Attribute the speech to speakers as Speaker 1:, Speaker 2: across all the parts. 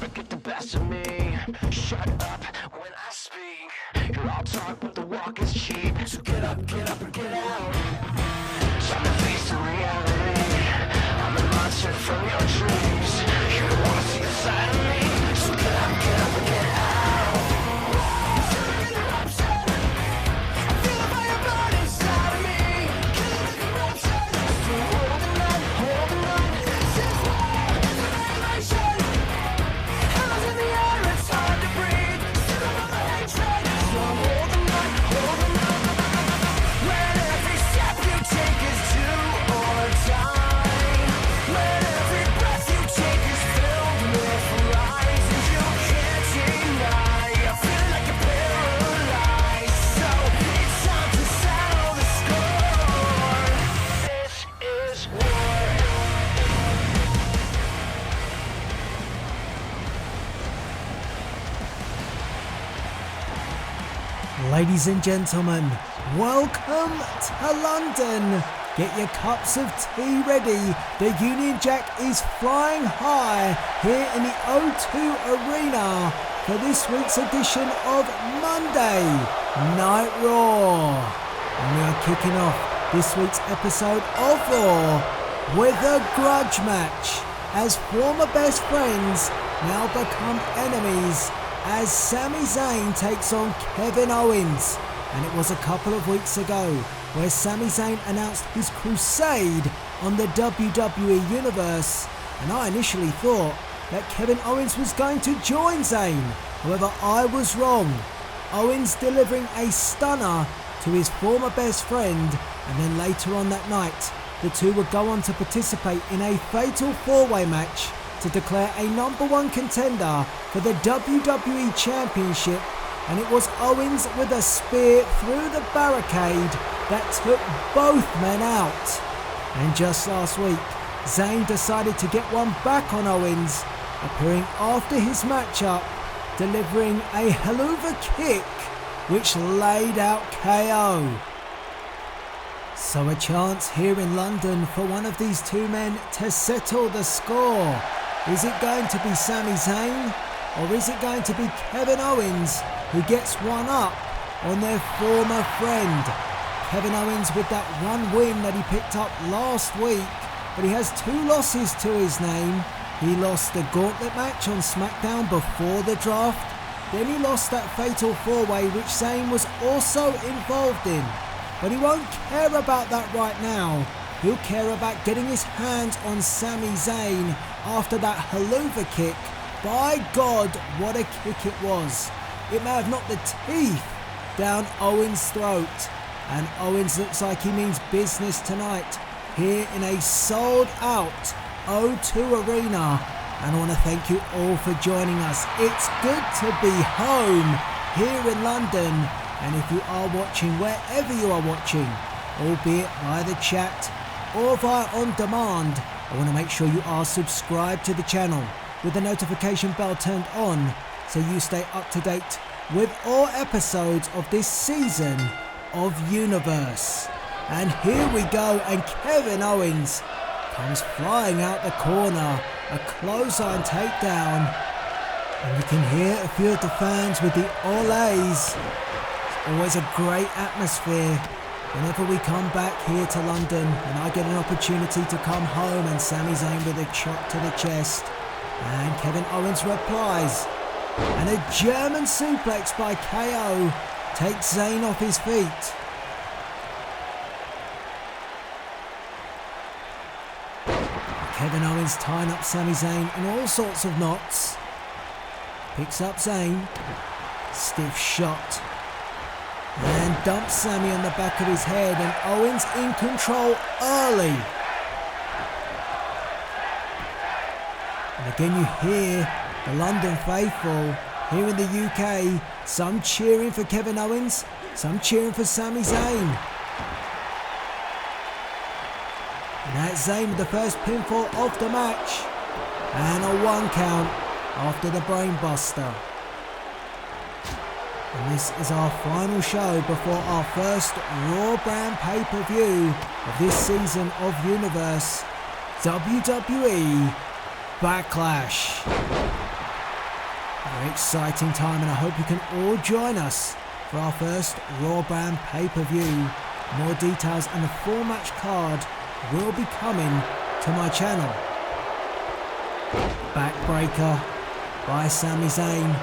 Speaker 1: never get the best of me. Shut up when I speak. You're all talk, but the walk is cheap. So get up or get out. Time to face the reality. I'm a monster from your dreams. You don't wanna see the side of me. So get up or get out.
Speaker 2: Ladies and gentlemen, welcome to London. Get your cups of tea ready. The Union Jack is flying high here in the O2 Arena for this week's edition of Monday Night Raw. And we are kicking off this week's episode of Raw with a grudge match as former best friends now become enemies as Sami Zayn takes on Kevin Owens. And it was a couple of weeks ago where Sami Zayn announced his crusade on the WWE Universe, and I initially thought that Kevin Owens was going to join Zayn. However, I was wrong. Owens delivering a stunner to his former best friend, and then later on that night the two would go on to participate in a fatal four-way match to declare a number one contender for the WWE Championship, and it was Owens with a spear through the barricade that took both men out. And just last week, Zayn decided to get one back on Owens, appearing after his matchup, delivering a haluva kick which laid out KO. So a chance here in London for one of these two men to settle the score. Is it going to be Sami Zayn, or is it going to be Kevin Owens who gets one up on their former friend? Kevin Owens with that one win that he picked up last week, but he has two losses to his name. He lost the gauntlet match on SmackDown before the draft, then he lost that fatal four-way which Zayn was also involved in. But he won't care about that right now. He'll care about getting his hands on Sami Zayn after that haluva kick. By God, what a kick it was. It may have knocked the teeth down Owens' throat. And Owens looks like he means business tonight here in a sold out O2 Arena. And I want to thank you all for joining us. It's good to be home here in London. And if you are watching, wherever you are watching, albeit via the chat or via on demand, I want to make sure you are subscribed to the channel with the notification bell turned on so you stay up to date with all episodes of this season of Universe. And here we go, and Kevin Owens comes flying out the corner, a clothesline takedown, and you can hear a few of the fans with the olays. It's always a great atmosphere whenever we come back here to London, and I get an opportunity to come home, and Sami Zayn with a chop to the chest, and Kevin Owens replies, and a German suplex by KO takes Zayn off his feet. Kevin Owens tying up Sami Zayn in all sorts of knots. Picks up Zayn, stiff shot, and dumps Sami on the back of his head, and Owens in control early. And again you hear the London faithful here in the UK, some cheering for Kevin Owens, some cheering for Sami Zayn. And that's Zayn with the first pinfall of the match, and a 1 count after the brainbuster. And this is our final show before our first Raw brand pay-per-view of this season of Universe, WWE Backlash. Very exciting time, and I hope you can all join us for our first Raw Brand pay-per-view. More details and the full match card will be coming to my channel. Backbreaker by Sami Zayn.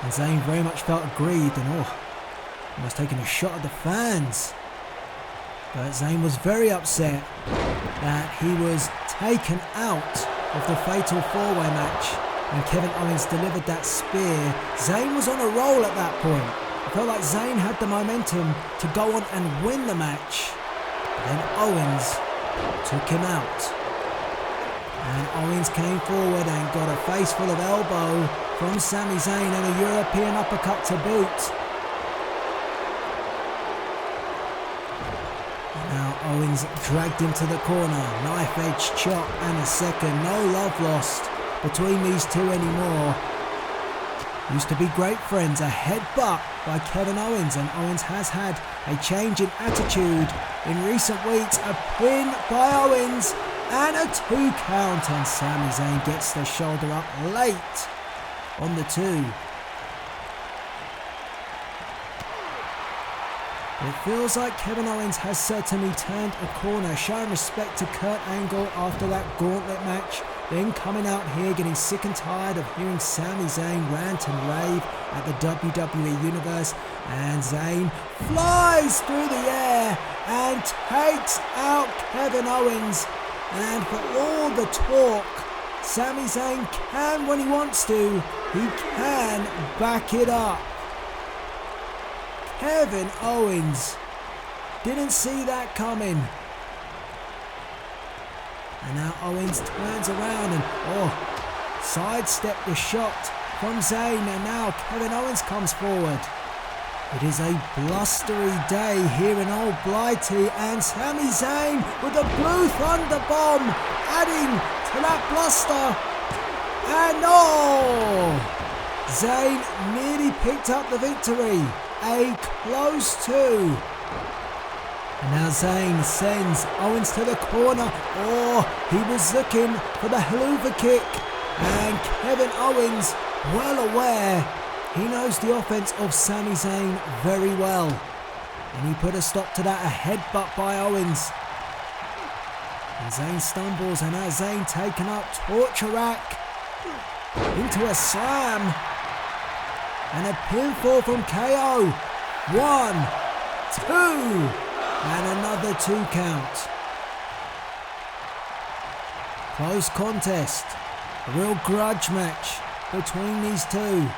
Speaker 2: And Zayn very much felt aggrieved and almost taking a shot at the fans. But Zayn was very upset that he was taken out of the Fatal 4-Way match when Kevin Owens delivered that spear. Zayn was on a roll at that point. I felt like Zayn had the momentum to go on and win the match. Then Owens took him out. And Owens came forward and got a face full of elbow from Sami Zayn and a European uppercut to boot. Now Owens dragged into the corner, knife edge chop and a second. No love lost between these two anymore. Used to be great friends. A headbutt by Kevin Owens, and Owens has had a change in attitude in recent weeks. A pin by Owens and a 2 count, and Sami Zayn gets the shoulder up late on the 2. It feels like Kevin Owens has certainly turned a corner, showing respect to Kurt Angle after that gauntlet match, then coming out here getting sick and tired of hearing Sami Zayn rant and rave at the WWE Universe, and Zayn flies through the air and takes out Kevin Owens. And for all the talk, Sami Zayn can, when he wants to, he can back it up. Kevin Owens didn't see that coming. And now Owens turns around and sidestepped the shot from Zayn, and now Kevin Owens comes forward. It is a blustery day here in Old Blighty, and Sami Zayn with a Blue Thunder Bomb adding to that bluster. And Zayn nearly picked up the victory. A close 2. And now Zayn sends Owens to the corner. He was looking for the Helluva Kick. And Kevin Owens, well aware, he knows the offense of Sami Zayn very well. And he put a stop to that, a headbutt by Owens. And Zayn stumbles, and now Zayn taken up, torture rack into a slam. And a pinfall from KO. 1, 2, and another 2 count. Close contest. A real grudge match between these two.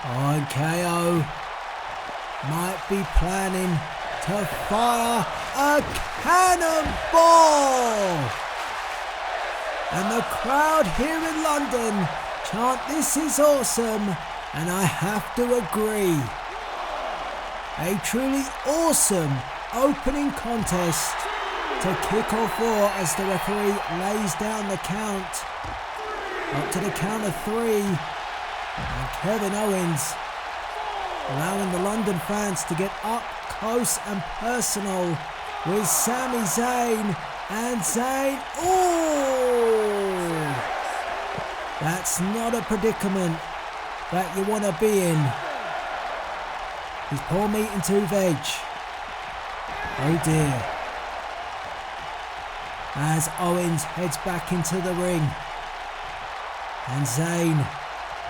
Speaker 2: And KO might be planning to fire a cannonball. And the crowd here in London chant, "This is awesome," and I have to agree. A truly awesome opening contest to kick off Raw as the referee lays down the count. Up to the count of 3, and Kevin Owens allowing the London fans to get up close and personal with Sami Zayn, and Zayn, that's not a predicament that you want to be in. He's poor meat and 2 veg. Oh dear. As Owens heads back into the ring. And Zayn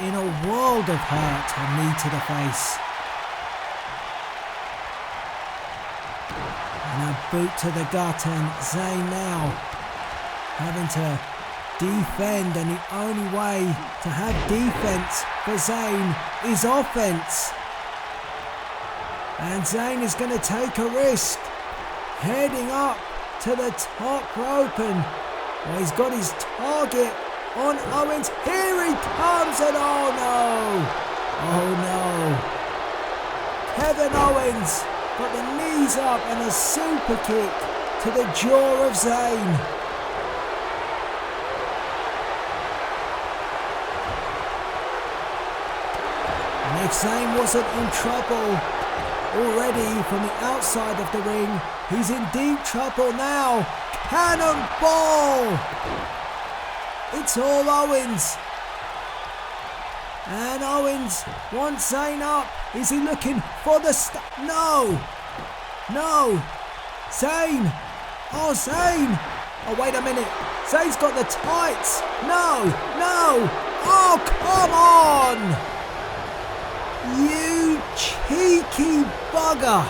Speaker 2: in a world of hurt, a knee to the face. And a boot to the gut, and Zayn now having to defend, and the only way to have defense for Zayn is offense. And Zayn is going to take a risk, heading up to the top rope, and he's got his target on Owens. Here he comes, and oh no! Kevin Owens got the knees up and a super kick to the jaw of Zayn. And if Zayn wasn't in trouble already from the outside of the ring, he's in deep trouble now. Cannonball! It's all Owens. And Owens wants Zayn up. Is he looking for the No! No! Zayn! Oh, Zayn! Oh, wait a minute. Zayn's got the tights. No! No! Oh, come on! You cheeky bugger!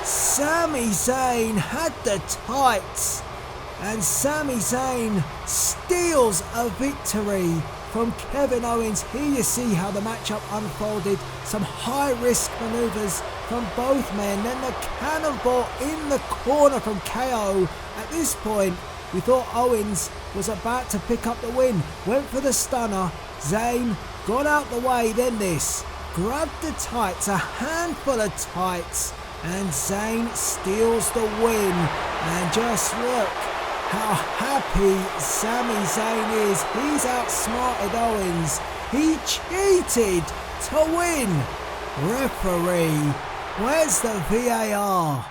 Speaker 2: Sami Zayn had the tights. And Sami Zayn steals a victory from Kevin Owens. Here you see how the matchup unfolded. Some high-risk maneuvers from both men. Then the cannonball in the corner from KO. At this point, we thought Owens was about to pick up the win. Went for the stunner. Zayn got out the way. Then this. Grabbed the tights. A handful of tights. And Zayn steals the win. And just look how happy Sami Zayn is. He's outsmarted Owens. He cheated to win. Referee, where's the VAR?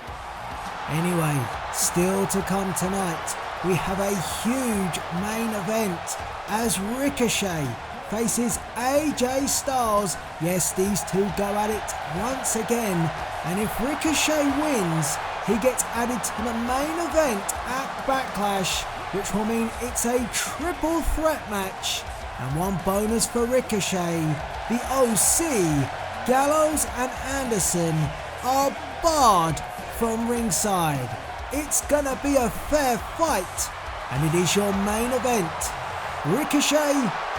Speaker 2: Anyway, still to come tonight, we have a huge main event as Ricochet faces AJ Styles. Yes, these two go at it once again. And if Ricochet wins, he gets added to the main event at Backlash, which will mean it's a triple threat match. And one bonus for Ricochet, the OC, Gallows and Anderson are barred from ringside. It's gonna be a fair fight, and it is your main event. Ricochet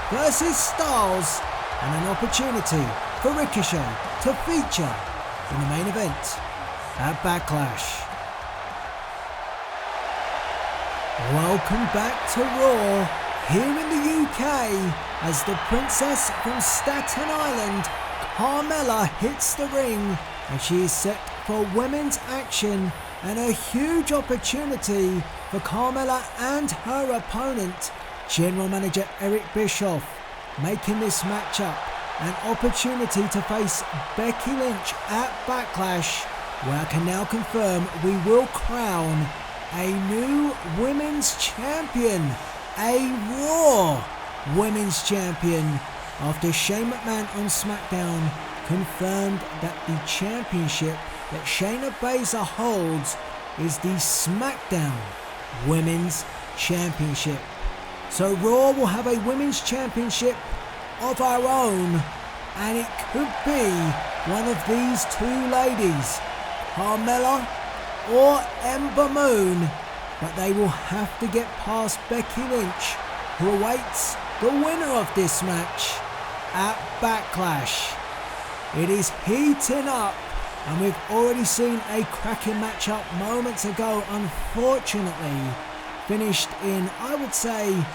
Speaker 2: versus Styles, and an opportunity for Ricochet to feature in the main event at Backlash. Welcome back to Raw here in the UK as the princess from Staten Island, Carmella, hits the ring, and she is set for women's action and a huge opportunity for Carmella and her opponent, General Manager Eric Bischoff, making this matchup an opportunity to face Becky Lynch at Backlash, where I can now confirm we will crown a new women's champion, a Raw women's champion, after Shane McMahon on SmackDown confirmed that the championship that Shayna Baszler holds is the SmackDown Women's Championship. So Raw will have a women's championship of our own, and it could be one of these two ladies, Carmella or Ember Moon, but they will have to get past Becky Lynch, who awaits the winner of this match at Backlash. It is heating up, and we've already seen a cracking matchup moments ago, unfortunately finished in, I would say,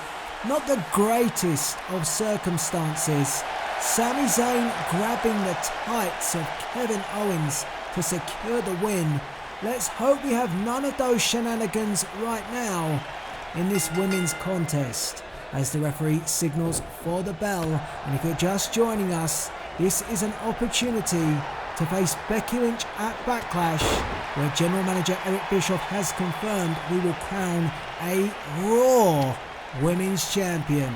Speaker 2: not the greatest of circumstances. Sami Zayn grabbing the tights of Kevin Owens to secure the win. Let's hope we have none of those shenanigans right now in this women's contest, as the referee signals for the bell. And if you're just joining us, this is an opportunity to face Becky Lynch at Backlash, where General Manager Eric Bischoff has confirmed we will crown a Raw Women's Champion.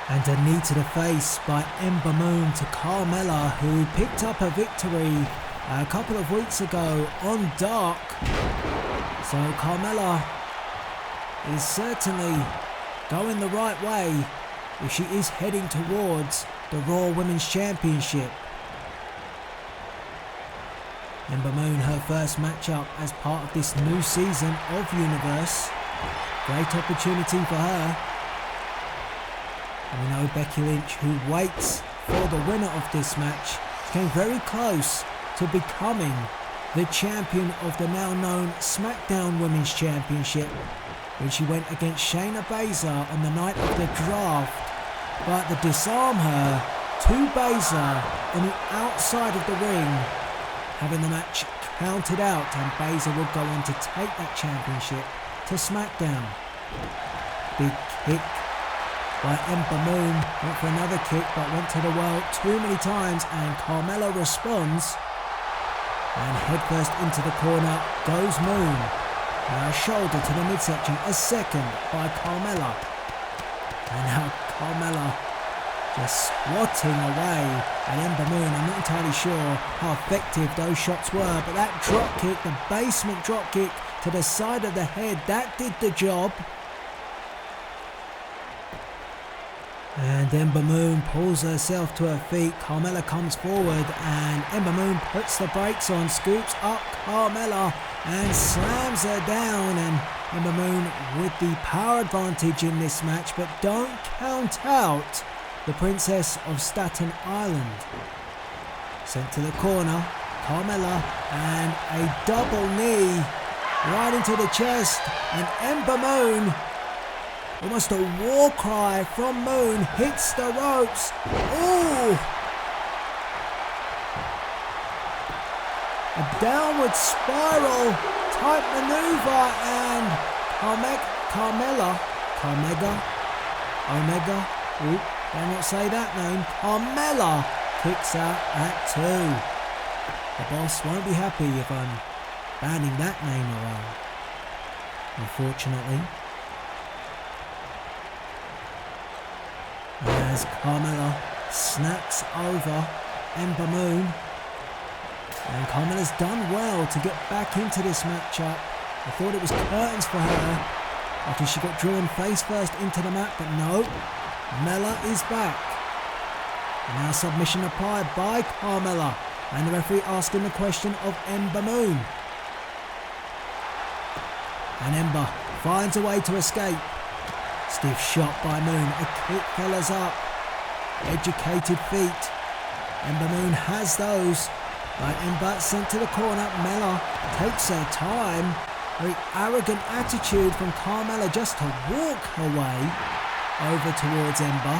Speaker 2: And a knee to the face by Ember Moon to Carmella, who picked up a victory a couple of weeks ago on Dark. So Carmella is certainly going the right way if she is heading towards the Raw Women's Championship. Ember Moon, her first matchup as part of this new season of Universe. Great opportunity for her. And we know Becky Lynch, who waits for the winner of this match, came very close to becoming the champion of the now known SmackDown Women's Championship when she went against Shayna Baszler on the night of the draft. But to disarm her to Baszler on the outside of the ring, having the match counted out, and Baszler would go on to take that championship to SmackDown. Big kick by Ember Moon, went for another kick but went to the well too many times, and Carmella responds, and headfirst into the corner goes Moon. Now a shoulder to the midsection, a second by Carmella. And now Carmella just swatting away at Ember Moon. I'm not entirely sure how effective those shots were, but that drop kick, the basement drop kick to the side of the head, that did the job. And Ember Moon pulls herself to her feet. Carmella comes forward and Ember Moon puts the brakes on, scoops up Carmella and slams her down. And Ember Moon with the power advantage in this match, but don't count out the Princess of Staten Island. Sent to the corner, Carmella, and a double knee right into the chest. And Ember Moon, almost a war cry from Moon, hits the ropes. Ooh! A downward spiral type maneuver, and Omega, dare not say that name, Carmella kicks out at 2. The boss won't be happy if I'm banning that name around, unfortunately. As Carmella snaps over Ember Moon. And Carmella's done well to get back into this matchup. I thought it was curtains for her after she got driven face first into the mat, but no, Mella is back. And now submission applied by Carmella, and the referee asking the question of Ember Moon. And Ember finds a way to escape. Stiff shot by Moon, a kick fellas up. Educated feet. Ember Moon has those. Right, Ember sent to the corner. Mella takes her time. Very arrogant attitude from Carmella just to walk her way over towards Ember.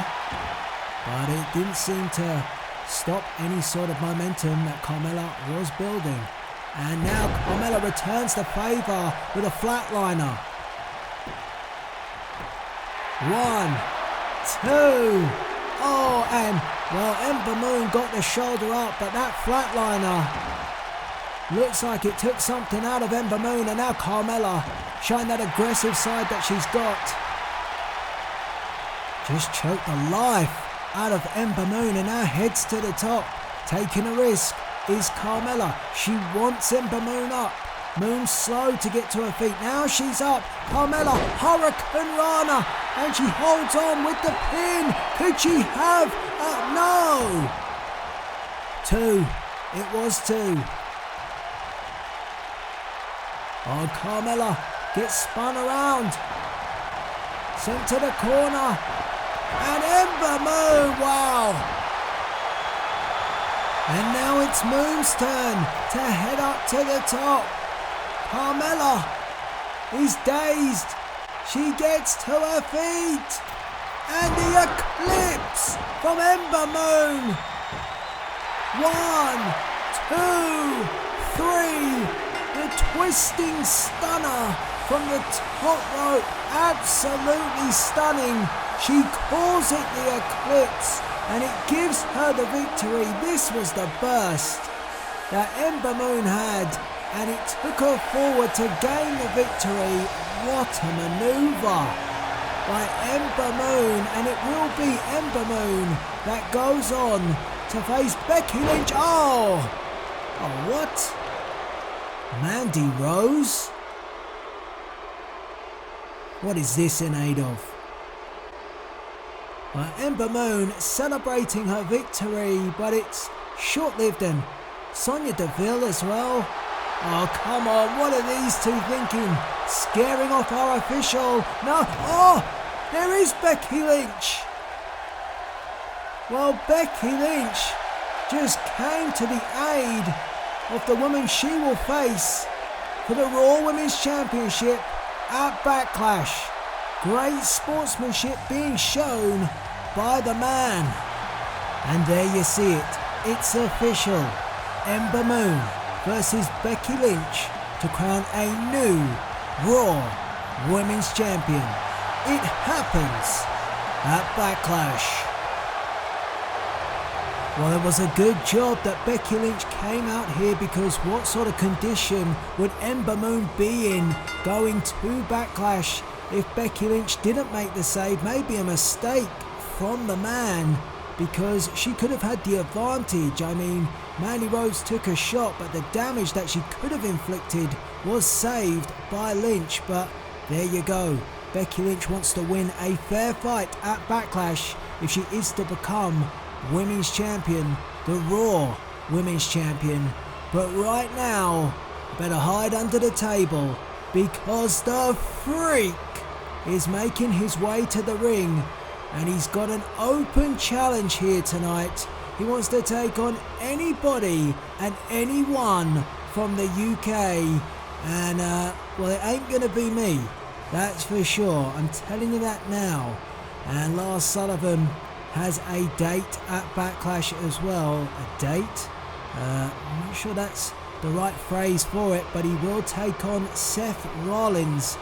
Speaker 2: But it didn't seem to stop any sort of momentum that Carmella was building. And now Carmella returns the favour with a flatliner. 1, 2. Oh, and well, Ember Moon got the shoulder up, but that flatliner looks like it took something out of Ember Moon. And now Carmella showing that aggressive side that she's got. Just choked the life out of Ember Moon, and now heads to the top. Taking a risk is Carmella. She wants Ember Moon up. Moon slow to get to her feet. Now she's up. Carmella, Hurricane Rana, and she holds on with the pin. Could she have? No. 2. It was 2. Oh, Carmella gets spun around. Sent to the corner. And Ember Moon, wow. And now it's Moon's turn to head up to the top. Carmella is dazed. She gets to her feet. And the eclipse from Ember Moon. 1, 2, 3. The twisting stunner from the top rope. Absolutely stunning. She calls it the eclipse, and it gives her the victory. This was the burst that Ember Moon had, and it took her forward to gain the victory. What a maneuver by Ember Moon, and it will be Ember Moon that goes on to face Becky Lynch. Oh, what? Mandy Rose? What is this in aid of? Ember Moon celebrating her victory, but it's short-lived, and Sonya Deville as well. Oh, come on, what are these two thinking? Scaring off our official. No, oh, there is Becky Lynch. Well, Becky Lynch just came to the aid of the woman she will face for the Raw Women's Championship at Backlash. Great sportsmanship being shown by the man. And there you see it. It's official. Ember Moon versus Becky Lynch to crown a new Raw Women's Champion. It happens at Backlash. Well, it was a good job that Becky Lynch came out here, because what sort of condition would Ember Moon be in going to Backlash? if Becky Lynch didn't make the save, maybe a mistake from the man, because she could have had the advantage. I mean, Mandy Rose took a shot, but the damage that she could have inflicted was saved by Lynch. But there you go. Becky Lynch wants to win a fair fight at Backlash if she is to become Women's Champion, the Raw Women's Champion. But right now, better hide under the table, because the Freak is making his way to the ring, and he's got an open challenge here tonight. He wants to take on anybody and anyone from the UK, and well, it ain't gonna be me, that's for sure. I'm telling you that now. And Lars Sullivan has a date at Backlash as well. A date? I'm not sure that's the right phrase for it, but he will take on Seth Rollins,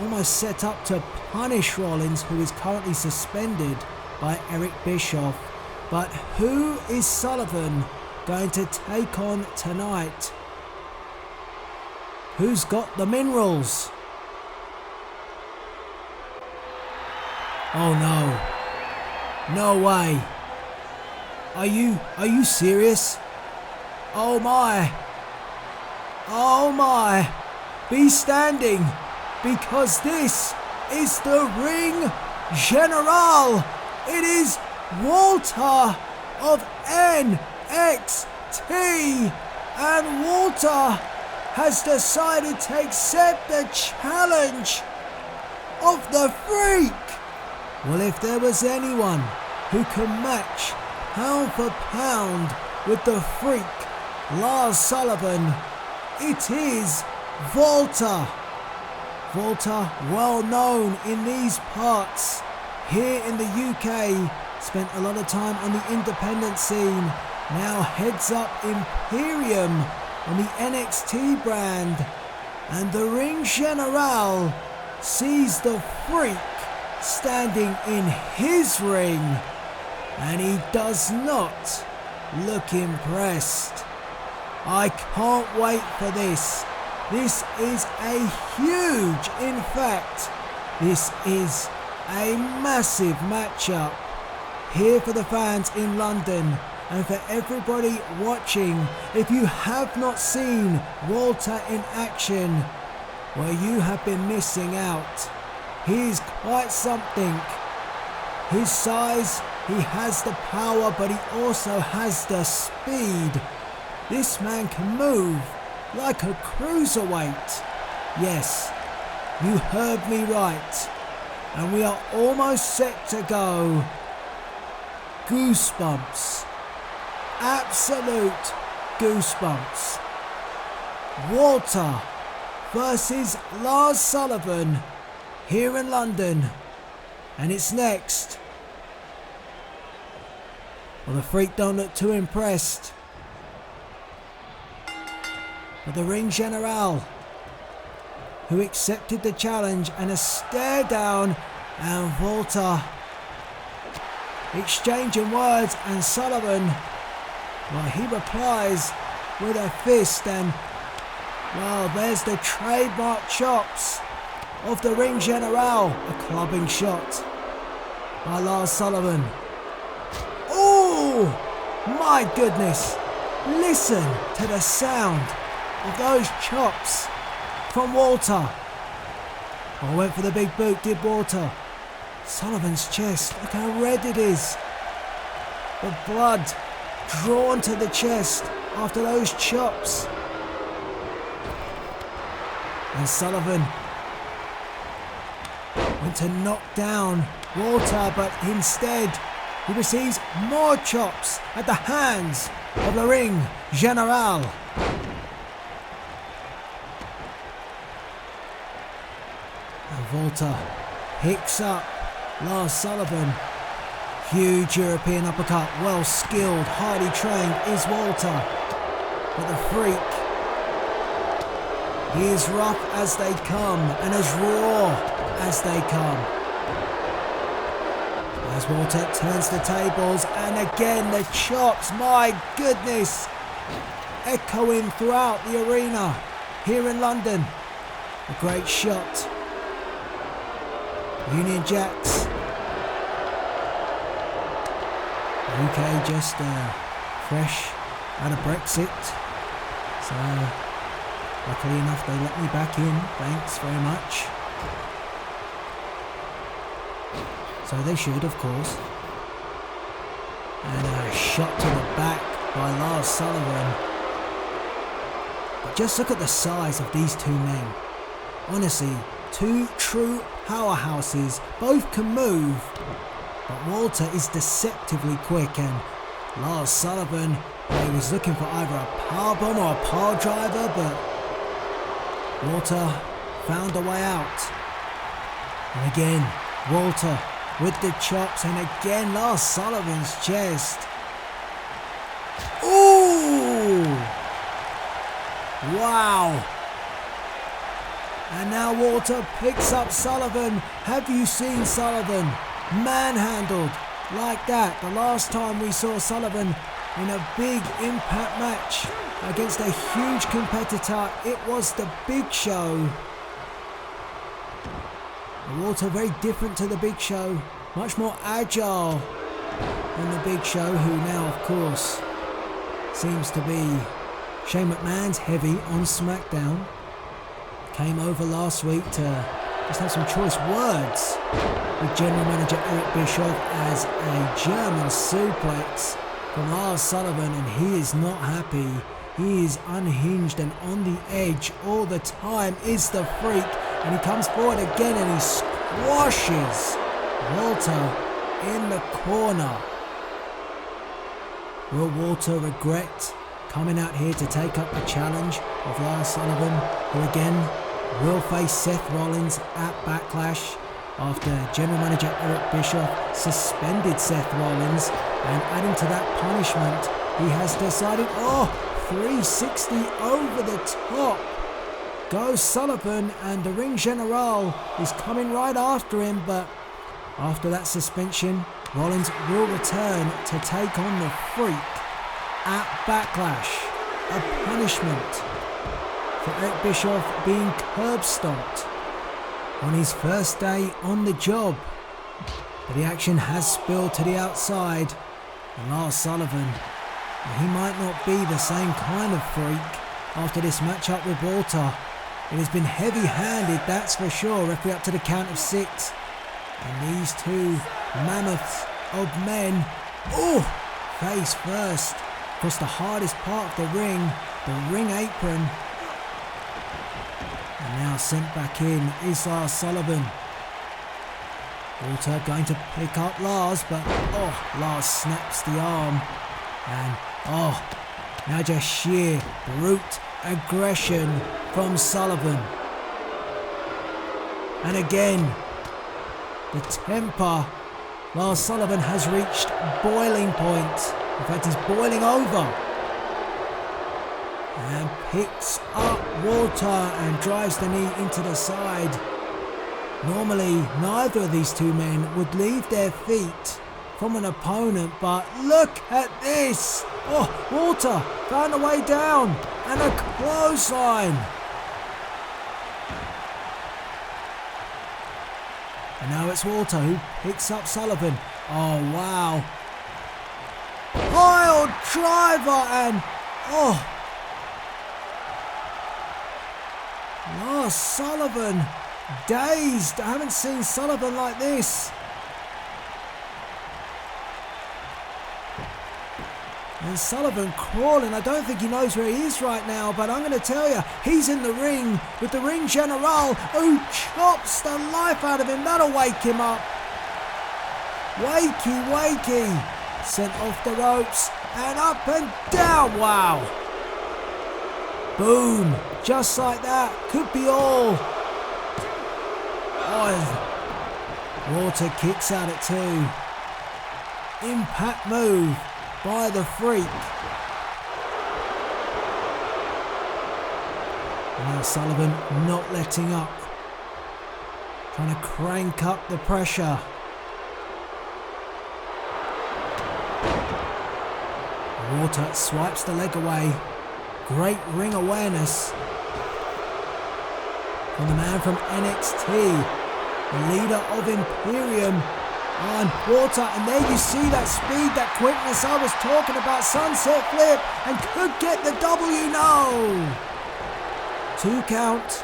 Speaker 2: almost set up to punish Rollins, who is currently suspended by Eric Bischoff. But who is Sullivan going to take on tonight? Who's got the minerals? Oh no. No way. Are you serious? Oh my. Oh my. Be standing, because this is the Ring General. It is Walter of NXT, and Walter has decided to accept the challenge of the Freak. Well, if there was anyone who can match pound for pound with the Freak, Lars Sullivan, it is Walter. Walter, well known in these parts, here in the UK, spent a lot of time on the independent scene, now heads up Imperium on the NXT brand, and the Ring General sees the Freak standing in his ring, and he does not look impressed. I can't wait for this. This is a huge, in fact, this is a massive matchup here for the fans in London and for everybody watching. If you have not seen Walter in action, well, you have been missing out. He is quite something. His size, he has the power, but he also has the speed. This man can move like a cruiserweight. Yes, you heard me right. And we are almost set to go. Goosebumps. Absolute goosebumps. Walter versus Lars Sullivan here in London. And it's next. Well, the Freak don't look too impressed. But the Ring General, who accepted the challenge, and a stare down, and Walter exchanging words, and Sullivan, well, he replies with a fist, and well, there's the trademark chops of the Ring General. A clubbing shot by Lars Sullivan. Oh my goodness, listen to the sound of those chops from Walter. Oh, went for the big boot, did Walter. Sullivan's chest, look how red it is. The blood drawn to the chest after those chops. And Sullivan went to knock down Walter, but instead he receives more chops at the hands of the Ring General. And Walter picks up Lars Sullivan. Huge European uppercut, well skilled, highly trained is Walter. But the Freak, he is rough as they come and as raw as they come. As Walter turns the tables, and again the chops, my goodness, echoing throughout the arena here in London. A great shot Union Jacks. UK just fresh out of Brexit. So luckily enough they let me back in. Thanks very much. So they should, of course. And a shot to the back by Lars Sullivan. But just look at the size of these two men. Honestly, two true powerhouses. Both can move. But Walter is deceptively quick, and Lars Sullivan, he was looking for either a powerbomb or a pile driver, but Walter found a way out. And again, Walter with the chops, and again Lars Sullivan's chest. Ooh! Wow! And now Walter picks up Sullivan. Have you seen Sullivan manhandled like that? The last time we saw Sullivan in a big Impact match against a huge competitor, it was the Big Show. Walter very different to the Big Show, much more agile than the Big Show, who now of course seems to be Shane McMahon's heavy on SmackDown. Came over last week to just have some choice words with General Manager Eric Bischoff as a German suplex from Lars Sullivan, and he is not happy. He is unhinged and on the edge all the time is the Freak, and he comes forward again and he squashes Walter in the corner. Will Walter regret coming out here to take up the challenge of Lars Sullivan, who again will face Seth Rollins at Backlash after General Manager Eric Bischoff suspended Seth Rollins, and adding to that punishment, he has decided, 360 over the top. Goes Sullivan, and the Ring General is coming right after him, but after that suspension, Rollins will return to take on the Freak at Backlash. A punishment for Eric Bischoff being curb stomped on his first day on the job. But the action has spilled to the outside, and Lars Sullivan, he might not be the same kind of freak after this matchup with Walter. It has been heavy-handed, that's for sure. Referee up to the count of 6. And these two mammoths of men, face first across the hardest part of the ring apron. And now sent back in is Lars Sullivan. Walter going to pick up Lars, but Lars snaps the arm. And now just sheer brute aggression from Sullivan. And again, the temper. Lars Sullivan has reached boiling point. In fact, he's boiling over. And picks up Walter and drives the knee into the side. Normally, neither of these two men would leave their feet from an opponent, but look at this! Walter found a way down, and a clothesline. And now it's Walter who picks up Sullivan. Oh, wow. Pile driver, and Lars Sullivan dazed. I haven't seen Sullivan like this. And Sullivan crawling. I don't think he knows where he is right now, but I'm going to tell you, he's in the ring with the Ring General, who chops the life out of him. That'll wake him up. Wakey. Sent off the ropes and up and down. Wow. Boom. Just like that. Could be all. Walter kicks out at 2. Impact move by the Freak. And now Sullivan not letting up. Trying to crank up the pressure. Walter swipes the leg away. Great ring awareness from the man from NXT. the leader of Imperium. And Walter, and there you see that speed, that quickness I was talking about. Sunset flip, and could get the W. No! 2 count.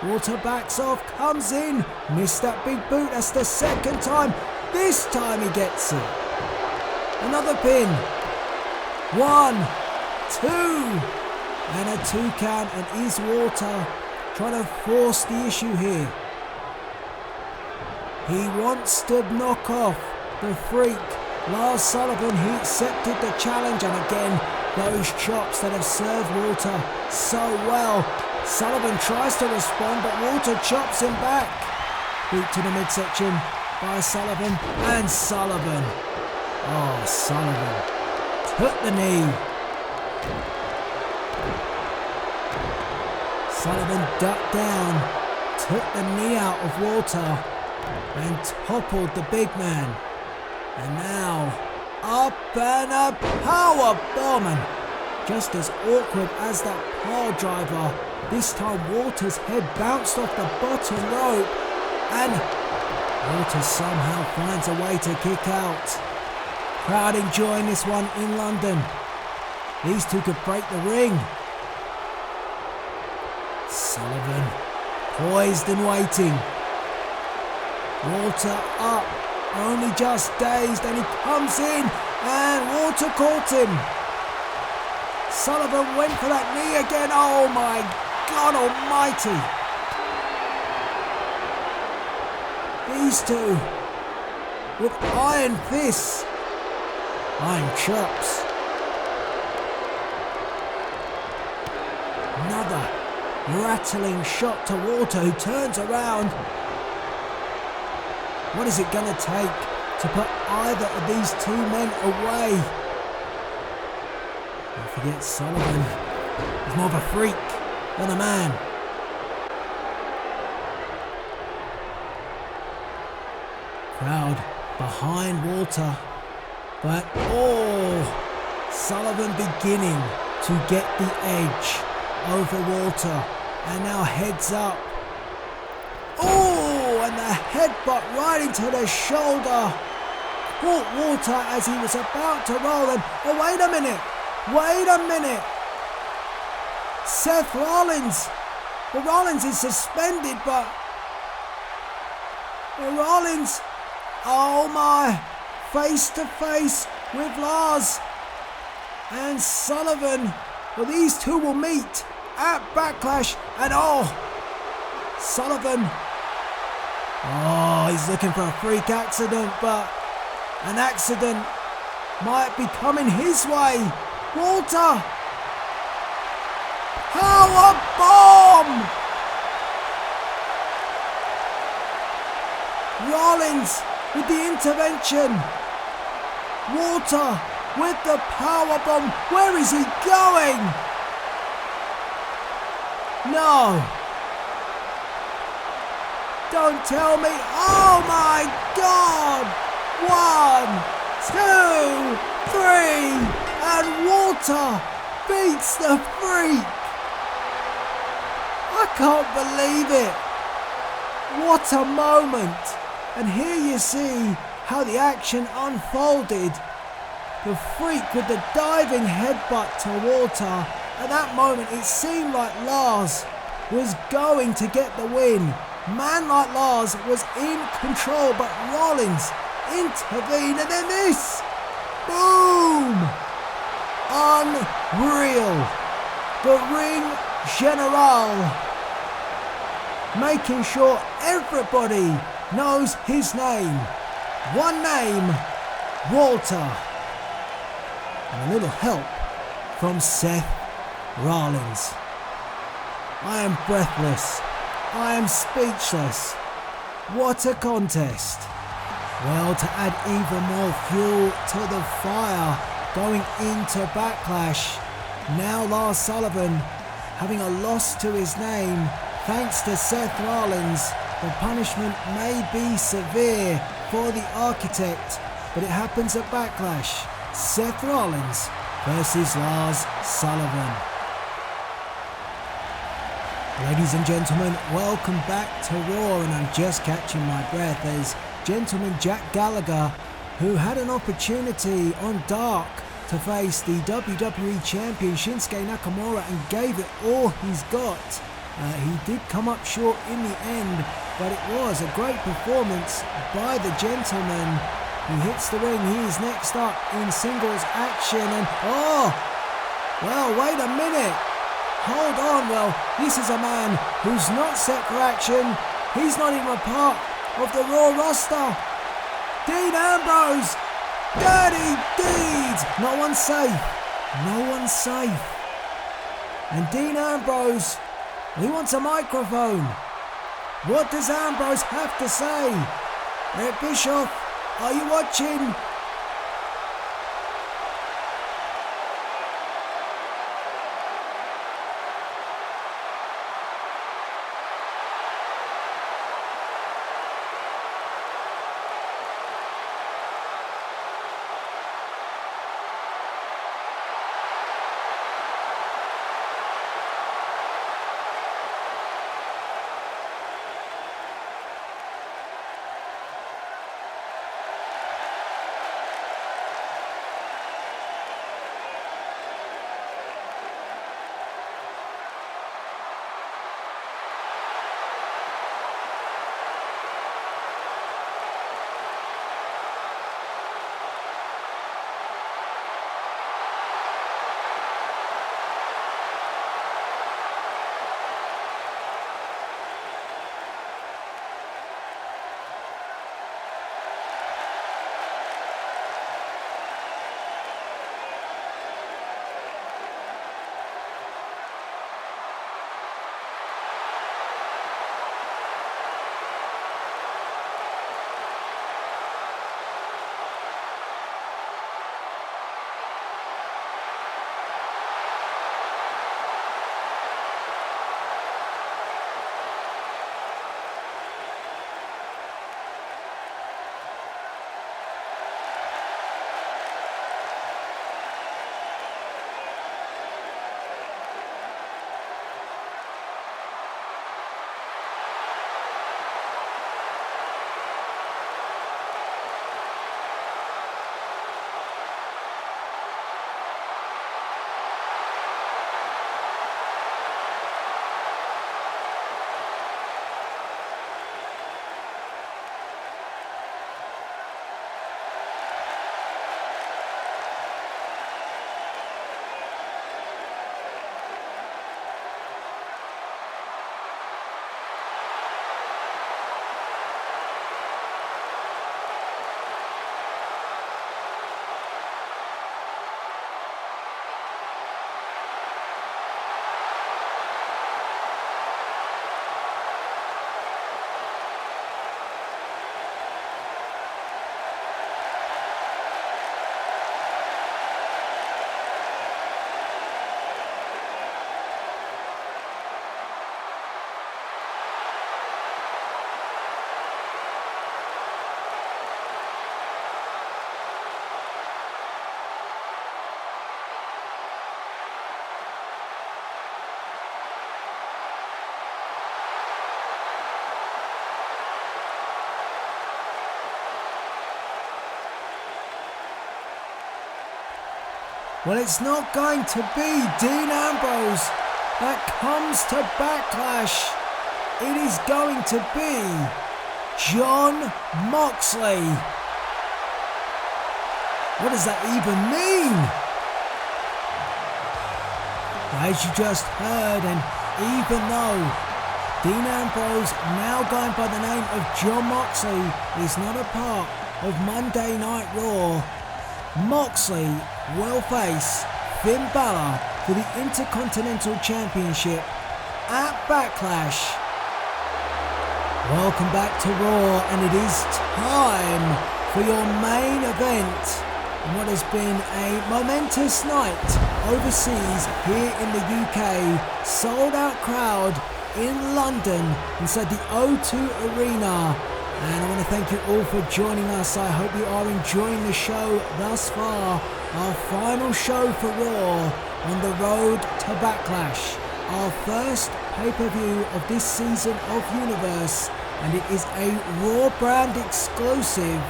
Speaker 2: Walter backs off, comes in, missed that big boot. That's the second time. This time he gets it. Another pin. 1, 2, and a 2 count. And is Walter trying to force the issue here? He wants to knock off the Freak. Lars Sullivan, he accepted the challenge, and again, those chops that have served Walter so well. Sullivan tries to respond, but Walter chops him back. Boot to the midsection by Sullivan, and Sullivan. Oh, Sullivan took the knee. Sullivan ducked down, took the knee out of Walter, and toppled the big man. And now, up and a power bomb. And just as awkward as that pile driver, this time Walter's head bounced off the bottom rope, and Walter somehow finds a way to kick out. Crowd enjoying this one in London. These two could break the ring. Sullivan poised and waiting. Walter up, only just dazed, and he comes in, and Walter caught him. Sullivan went for that knee again. Oh my God almighty. These two with iron fists, iron chops. Another rattling shot to Walter, who turns around. What is it going to take to put either of these two men away? Don't forget, Sullivan is more of a freak than a man. Crowd behind Walter, but Sullivan beginning to get the edge over Walter, and now heads up. And the headbutt right into the shoulder caught Walter as he was about to roll. And wait a minute. Seth Rollins. Well, Rollins is suspended, but Rollins, oh my, face to face with Lars and Sullivan. Well, these two will meet at Backlash, and Sullivan. He's looking for a freak accident, but an accident might be coming his way. Walter! Power bomb! Rollins with the intervention. Walter with the power bomb. Where is he going? No. Don't tell me. Oh my God! 1, 2, 3, and Walter beats the Freak. I can't believe it. What a moment. And here you see how the action unfolded. The Freak with the diving headbutt to Walter. At that moment it seemed like Lars was going to get the win. Man like Lars was in control, but Rollins intervened, and then this! Boom! Unreal! The Ring General, making sure everybody knows his name. One name, Walter. And a little help from Seth Rollins. I am breathless. I am speechless. What a contest. Well, to add even more fuel to the fire going into Backlash, now Lars Sullivan having a loss to his name thanks to Seth Rollins. The punishment may be severe for the Architect, but it happens at Backlash. Seth Rollins versus Lars Sullivan. Ladies and gentlemen, welcome back to Raw, and I'm just catching my breath as gentleman Jack Gallagher, who had an opportunity on Dark to face the WWE Champion Shinsuke Nakamura and gave it all he's got. He did come up short in the end, but it was a great performance by the gentleman who hits the ring. He is next up in singles action, and well, wait a minute. Hold on, well, this is a man who's not set for action. He's not even a part of the Raw roster. Dean Ambrose, dirty deeds. No one's safe. No one's safe. And Dean Ambrose, he wants a microphone. What does Ambrose have to say? Eric Bischoff, are you watching? Well, it's not going to be Dean Ambrose that comes to Backlash. It is going to be Jon Moxley. What does that even mean? As you just heard, and even though Dean Ambrose, now going by the name of Jon Moxley, is not a part of Monday Night Raw, Moxley will face Finn Balor for the Intercontinental Championship at Backlash. Welcome back to Raw, and it is time for your main event in what has been a momentous night overseas here in the UK. Sold out crowd in London inside the O2 Arena. And I want to thank you all for joining us. I hope you are enjoying the show thus far. Our final show for Raw on the road to Backlash. Our first pay-per-view of this season of Universe, and it is a Raw brand exclusive.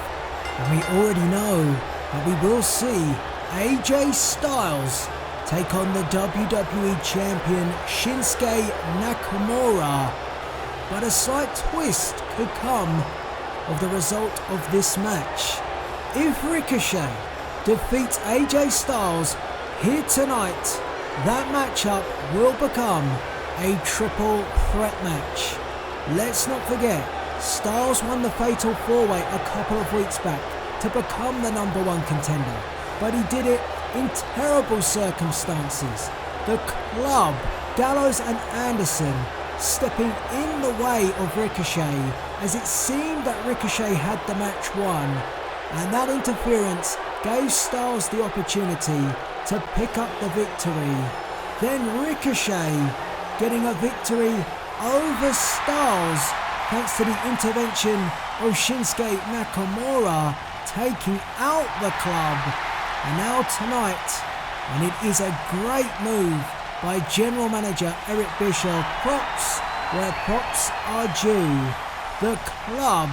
Speaker 2: And we already know that we will see AJ Styles take on the WWE Champion Shinsuke Nakamura. But a slight twist could come of the result of this match. If Ricochet defeats AJ Styles here tonight, that matchup will become a triple threat match. Let's not forget, Styles won the Fatal 4-Way a couple of weeks back to become the #1 contender, but he did it in terrible circumstances. The Club, Gallows and Anderson stepping in the way of Ricochet, as it seemed that Ricochet had the match won, and that interference gave Styles the opportunity to pick up the victory. Then Ricochet getting a victory over Styles thanks to the intervention of Shinsuke Nakamura, taking out the Club. And now tonight, and it is a great move by General Manager Eric Bischoff, props where props are due. The Club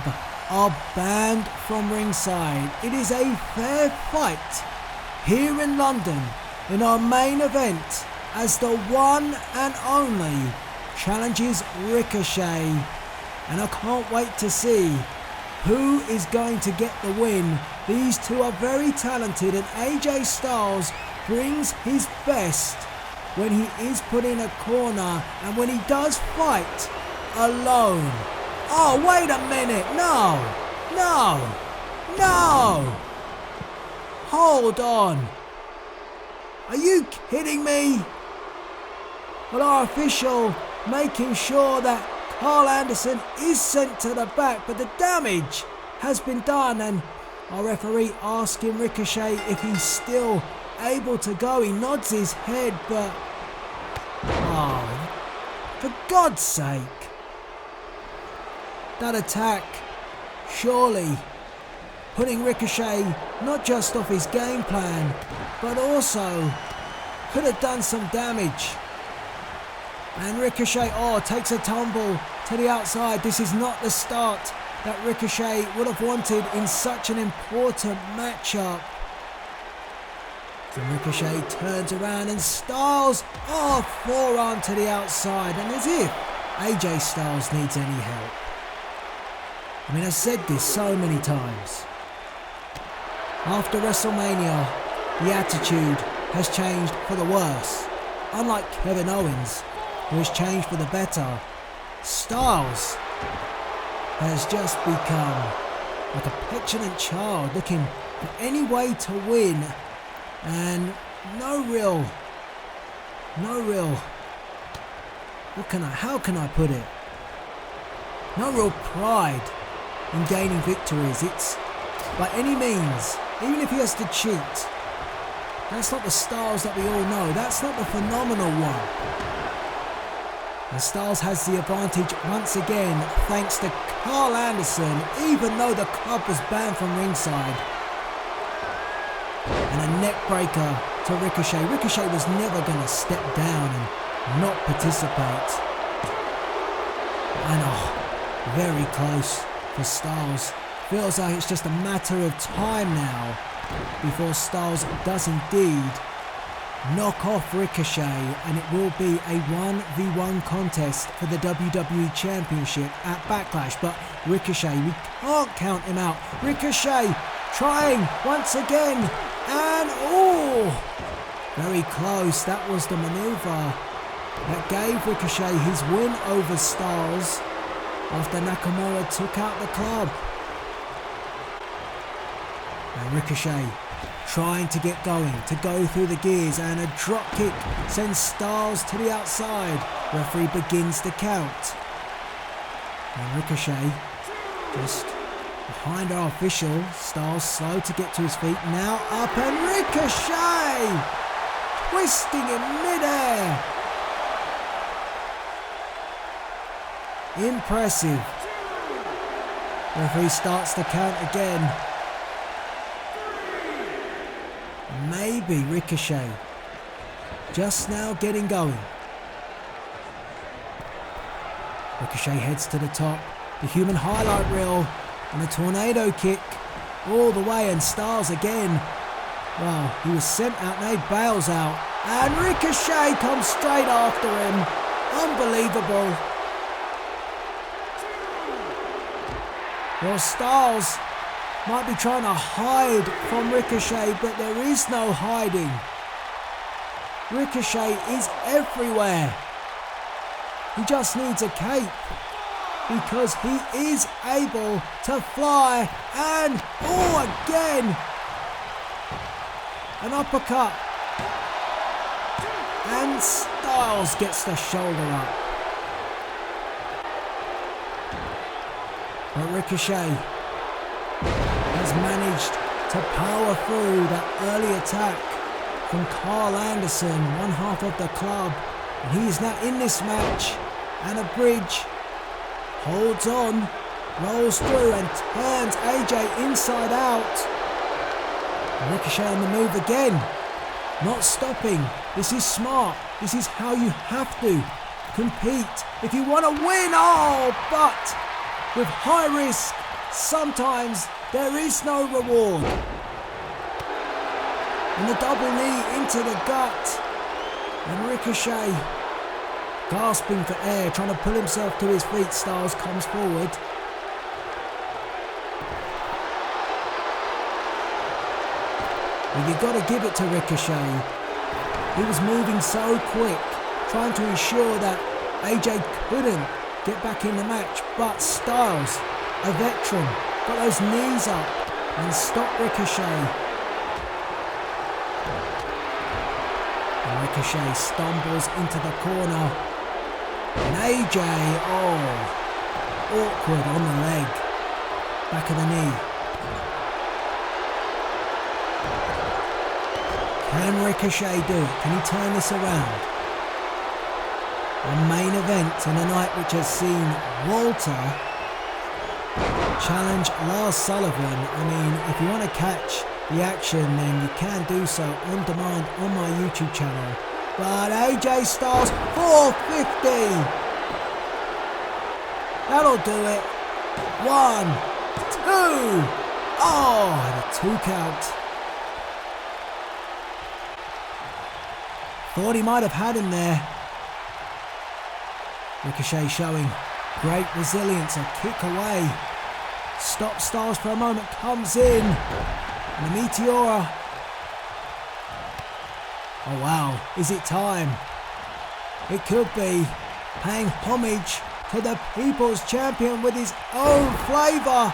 Speaker 2: are banned from ringside. It is a fair fight here in London in our main event as the one and only challenges Ricochet. And I can't wait to see who is going to get the win. These two are very talented, and AJ Styles brings his best when he is put in a corner and when he does fight alone. Oh, wait a minute. No. Hold on. Are you kidding me? Well, our official making sure that Carl Anderson is sent to the back, but the damage has been done, and our referee asking Ricochet if he's still able to go. He nods his head, but for God's sake. That attack surely putting Ricochet not just off his game plan, but also could have done some damage. And Ricochet takes a tumble to the outside. This is not the start that Ricochet would have wanted in such an important matchup. And Ricochet turns around and Styles, forearm to the outside, and as if AJ Styles needs any help. I mean, I've said this so many times. After WrestleMania, the attitude has changed for the worse. Unlike Kevin Owens, who has changed for the better, Styles has just become like a petulant child looking for any way to win, and no real, how can I put it? No real pride in gaining victories. It's by any means, even if he has to cheat. That's not the Styles that we all know. That's not the phenomenal one. And Styles has the advantage once again thanks to Carl Anderson, even though the Club was banned from ringside. And a neck breaker to Ricochet. Ricochet was never going to step down and not participate. And very close for Styles. Feels like it's just a matter of time now before Styles does indeed knock off Ricochet, and it will be a 1v1 contest for the WWE Championship at Backlash. But Ricochet, we can't count him out. Ricochet trying once again, and very close. That was the maneuver that gave Ricochet his win over Styles after Nakamura took out the Club. And Ricochet trying to get going, to go through the gears, and a drop kick sends Styles to the outside. Referee begins the count. And Ricochet just behind our official. Styles slow to get to his feet. Now up, and Ricochet twisting in midair. Impressive. Referee starts the count again. Maybe Ricochet just now getting going. Ricochet heads to the top. The human highlight reel and the tornado kick all the way, and Styles again. Well, he was sent out and he bails out. And Ricochet comes straight after him. Unbelievable. Well, Styles might be trying to hide from Ricochet, but there is no hiding. Ricochet is everywhere. He just needs a cape, because he is able to fly. And, again, an uppercut. And Styles gets the shoulder up. But Ricochet has managed to power through that early attack from Carl Anderson, one half of the club. And he is now in this match. And a bridge. Holds on, rolls through and turns AJ inside out. Ricochet on the move again. Not stopping. This is smart. This is how you have to compete if you want to win. But with high risk, sometimes there is no reward. And the double knee into the gut. And Ricochet gasping for air, trying to pull himself to his feet. Styles comes forward. Well, you've got to give it to Ricochet. He was moving so quick, trying to ensure that AJ couldn't get back in the match. But Styles, a veteran, got those knees up and stopped Ricochet. And Ricochet stumbles into the corner. And AJ, awkward on the leg. Back of the knee. Can Ricochet do it? Can he turn this around? A main event in a night which has seen Walter challenge Lars Sullivan. I mean, if you want to catch the action, then you can do so on demand on my YouTube channel. But AJ Styles, 450. That'll do it. 1, 2. And a 2 count. Thought he might have had him there. Ricochet showing great resilience. A kick away. Stops Styles for a moment. Comes in. And a Meteora. Oh wow, is it time? It could be. Paying homage to the People's Champion with his own flavour.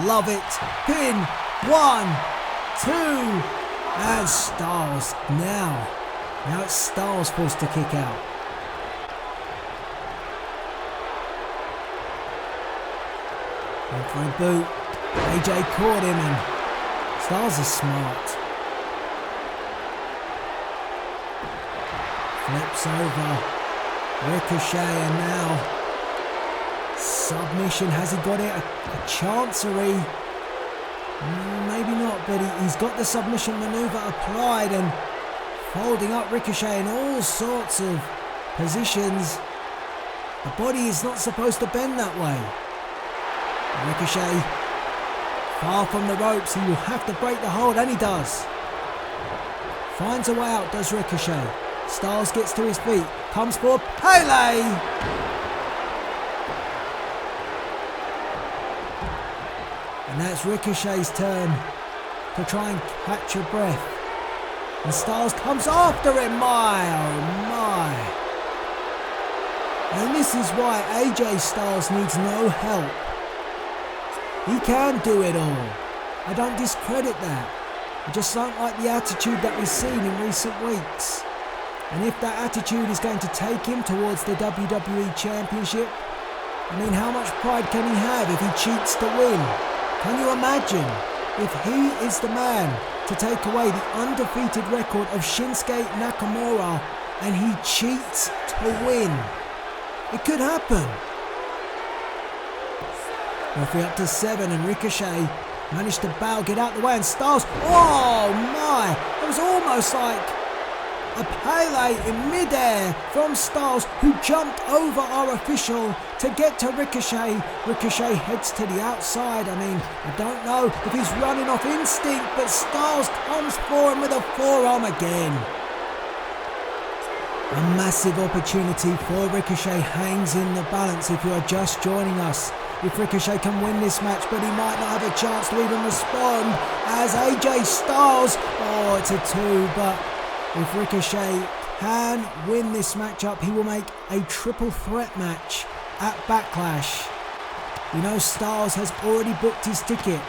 Speaker 2: Love it. Pin. 1, 2. And Styles now. Now it's Styles forced to kick out. And for a boot. AJ caught him and Styles is smart. Flips over. Ricochet and now submission. Has he got it? A chancery. Maybe not, but he's got the submission maneuver applied and folding up Ricochet in all sorts of positions. The body is not supposed to bend that way. Ricochet far from the ropes. He will have to break the hold, and he does. Finds a way out, does Ricochet. Styles gets to his feet, comes for Pele! And that's Ricochet's turn to try and catch a breath. And Styles comes after him, my oh my. And this is why AJ Styles needs no help. He can do it all. I don't discredit that. I just don't like the attitude that we've seen in recent weeks. And if that attitude is going to take him towards the WWE Championship, I mean, how much pride can he have if he cheats to win? Can you imagine if he is the man to take away the undefeated record of Shinsuke Nakamura and he cheats to win? It could happen. Referee up to 7 and Ricochet managed to bow, get out the way, and Styles, oh my, it was almost like A Pele in midair from Styles, who jumped over our official to get to Ricochet. Ricochet heads to the outside. I don't know if he's running off instinct, but Styles comes for him with a forearm again. A massive opportunity for Ricochet hangs in the balance if you are just joining us. If Ricochet can win this match, but he might not have a chance to even respond as AJ Styles. Oh, it's a 2, but if Ricochet can win this matchup, he will make a triple threat match at Backlash. We know Styles has already booked his ticket.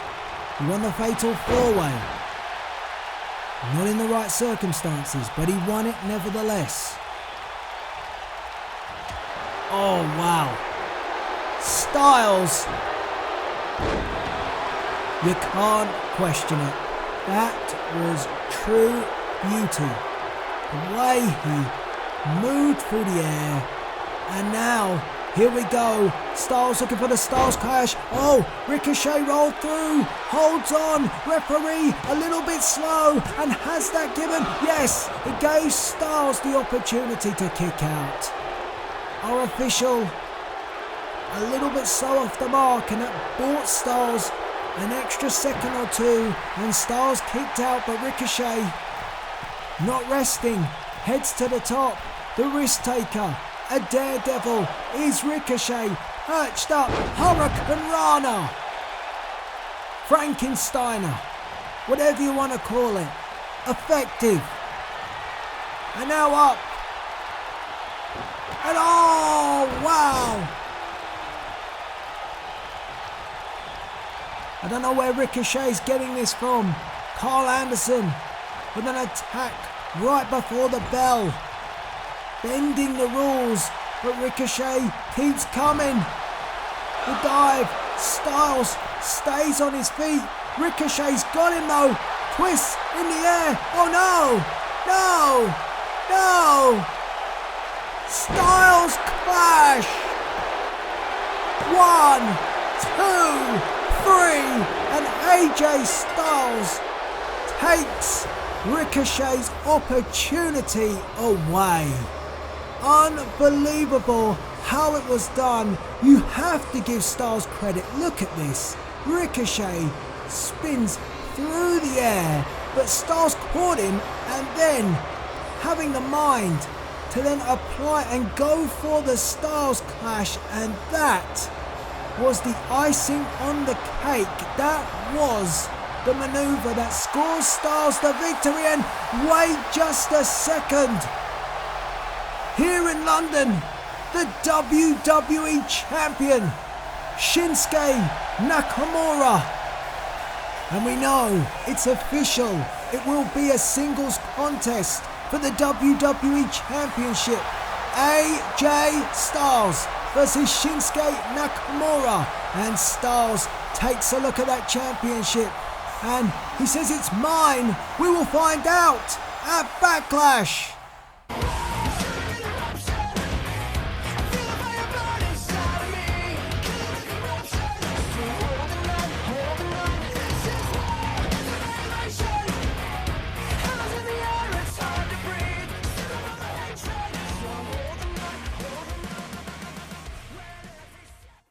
Speaker 2: He won the Fatal 4-Way. Not in the right circumstances, but he won it nevertheless. Oh, wow. Styles. You can't question it. That was true beauty. The way he moved through the air. And now, here we go. Styles looking for the Styles Clash. Oh, Ricochet rolled through. Holds on. Referee a little bit slow. And has that given? Yes, it gave Styles the opportunity to kick out. Our official a little bit slow off the mark, and that bought Styles an extra second or two, and Styles kicked out, but Ricochet not resting, heads to the top. The risk taker, a daredevil, is Ricochet, perched up, Hurricane Rana, Frankensteiner, whatever you want to call it, effective. And now up. And oh, wow. I don't know where Ricochet's getting this from. Carl Anderson with an attack right before the bell. Bending the rules, but Ricochet keeps coming. The dive. Styles stays on his feet. Ricochet's got him though. Twists in the air. Oh no! No! No! Styles Clash! 1, 2, 3, and AJ Styles takes Ricochet's opportunity away. Unbelievable how it was done. You have to give Styles credit. Look at this. Ricochet spins through the air, but Styles caught him, and then having the mind to then apply and go for the Styles Clash, and that was the icing on the cake. That was the maneuver that scores Styles the victory. And wait just a second. Here in London, the WWE Champion, Shinsuke Nakamura. And we know it's official. It will be a singles contest for the WWE Championship. AJ Styles versus Shinsuke Nakamura. And Styles takes a look at that championship and he says, "It's mine. We will find out at Backlash."